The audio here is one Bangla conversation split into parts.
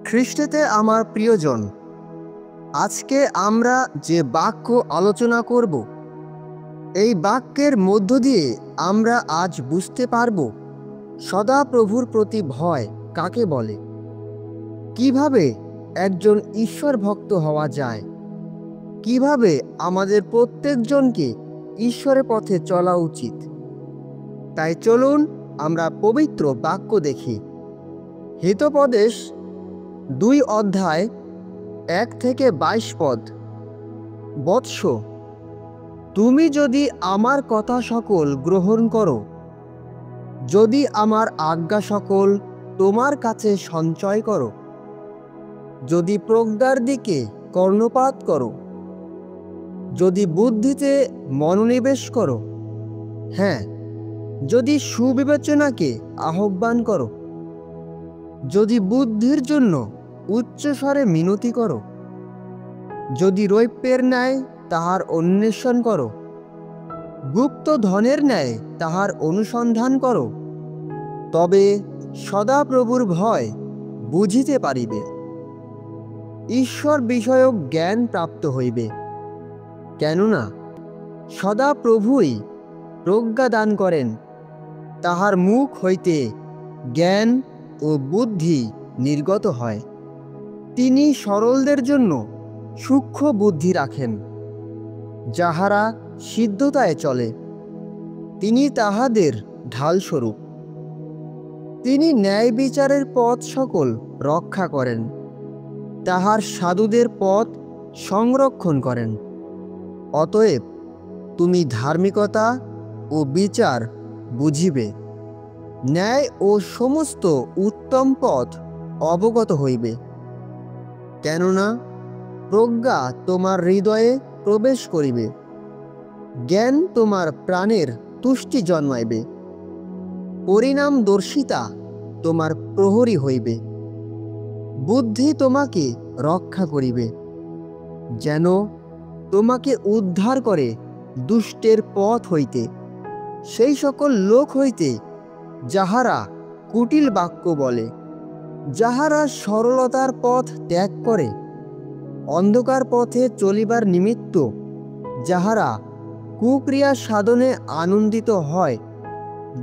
খ্রিস্টেতে আমার প্রিয়জন, আজকে আমরা যে বাক্য আলোচনা করব, এই বাক্যের মধ্য দিয়ে আমরা আজ বুঝতে পারব সদাপ্রভুর প্রতি ভয় কাকে বলে, কিভাবে একজন ঈশ্বর ভক্ত হওয়া যায়, কিভাবে আমাদের প্রত্যেকজনকে ঈশ্বরের পথে চলা উচিত। তাই চলুন আমরা পবিত্র বাক্য দেখি। হিতোপদেশ 2 অধ্যায় 1 থেকে 22 পদ। বৎস, তুমি যদি আমার কথা সকল গ্রহণ করো, যদি আমার আজ্ঞা সকল তোমার কাছে সঞ্চয় করো, যদি প্রজ্ঞার দিকে কর্ণপাত করো, যদি বুদ্ধিতে মনোনিবেশ করো, হ্যাঁ, যদি সুবিবেচনাকে আহ্বান করো, যদি বুদ্ধির জন্য উচ্চস্বরে মিনতি করো, যদি রৌপ্যের ন্যায় তাহার অন্বেষণ করো, গুপ্ত ধনের ন্যায় তাহার অনুসন্ধান করো, তবে সদাপ্রভুর ভয় বুঝিতে পারিবে, ঈশ্বর বিষয়ক জ্ঞান প্রাপ্ত হইবে। কেননা সদাপ্রভুই প্রজ্ঞা দান করেন, তাহার মুখ হইতে জ্ঞান ও বুদ্ধি নির্গত হয়। তিনি সরলদের জন্য সূক্ষ্ম বুদ্ধি রাখেন, যাহারা সিদ্ধতায় চলে। তিনি তাহাদের ঢালস্বরূপ। তিনি ন্যায় বিচারের পথ সকল রক্ষা করেন, তাহার সাধুদের পথ সংরক্ষণ করেন। অতএব তুমি ধার্মিকতা ও বিচার বুঝিবে, ন্যায় ও সমস্ত উত্তম পথ অবগত হইবে। কেননা প্রজ্ঞা তোমার হৃদয়ে প্রবেশ করিবে, জ্ঞান তোমার প্রাণের তুষ্টি জন্মাইবে, পরিণামদর্শিতা তোমার প্রহরী হইবে, বুদ্ধি তোমাকে রক্ষা করিবে, যেন তোমাকে উদ্ধার করে দুষ্টের পথ হইতে, সেই সকল লোক হইতে যাহারা কুটিল বাক্য বলে, যাহারা সরলতার পথ ত্যাগ করে, অন্ধকার পথে চলিবার নিমিত্ত যাহারা কুক্রিয়া সাধনে আনন্দিত হয়,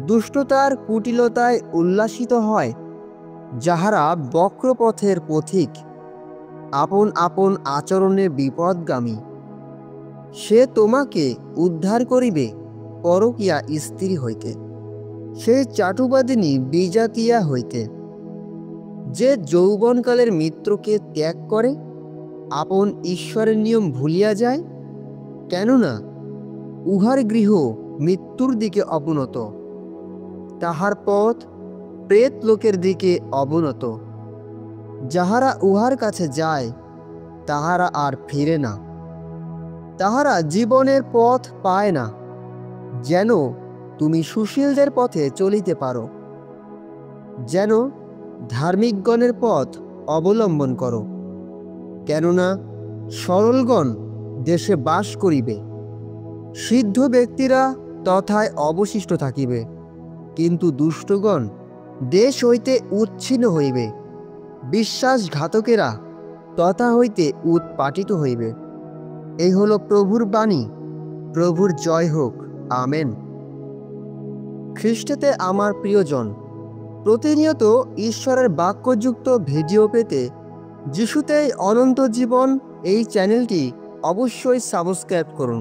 দুষ্টতার কুটিলতায় উল্লাসিত হয়, যাহারা বক্রপথের পথিক, আপন আপন আচরণে বিপদগামী। সে তোমাকে উদ্ধার করিবে পরকীয়া স্ত্রী হইতে, সে চাটুবাদিনী বিজাতিয়া হইতে। যে যৌবনকালের মিত্রকে ত্যাগ করে আপন ঈশ্বরের নিয়ম ভুলিয়া যায়, কেননা উহার গৃহ মৃত্যুর দিকে অবনত, তাহার পথ প্রেত লোকের দিকে অবনত। যাহারা উহার কাছে যায় তাহারা আর ফিরে না, তাহারা জীবনের পথ পায় না, যেন তুমি সুশীলদের পথে চলিতে পারো, যেন ধার্মিকগণের পথ অবলম্বন করো। কেননা সরলগণ দেশে বাস করিবে, সিদ্ধ ব্যক্তিরা তথায় অবশিষ্ট থাকিবে, কিন্তু দুষ্টগণ দেশ হইতে উচ্ছিন্ন হইবে, বিশ্বাসঘাতকেরা তথা হইতে উৎপাটিত হইবে। এই হলো প্রভুর বাণী। প্রভুর জয় হোক। আমেন। খ্রিস্টেতে আমার প্রিয়জন, প্রতিনিয়ত ঈশ্বরের বাক্যযুক্ত ভিডিও পেতে যিশুতেই অনন্ত জীবন এই চ্যানেলটি অবশ্যই সাবস্ক্রাইব করুন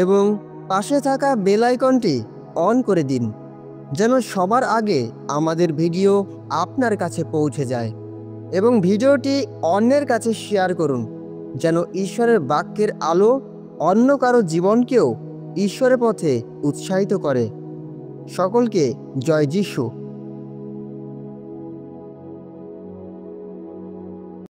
এবং পাশে থাকা বেল আইকনটি অন করে দিন, যেন সবার আগে আমাদের ভিডিও আপনার কাছে পৌঁছে যায়। এবং ভিডিওটি অন্যের কাছে শেয়ার করুন, যেন ঈশ্বরের বাক্যের আলো অন্য কারো জীবনকেও ঈশ্বরের পথে উৎসাহিত করে। সকলকে জয় যিশু।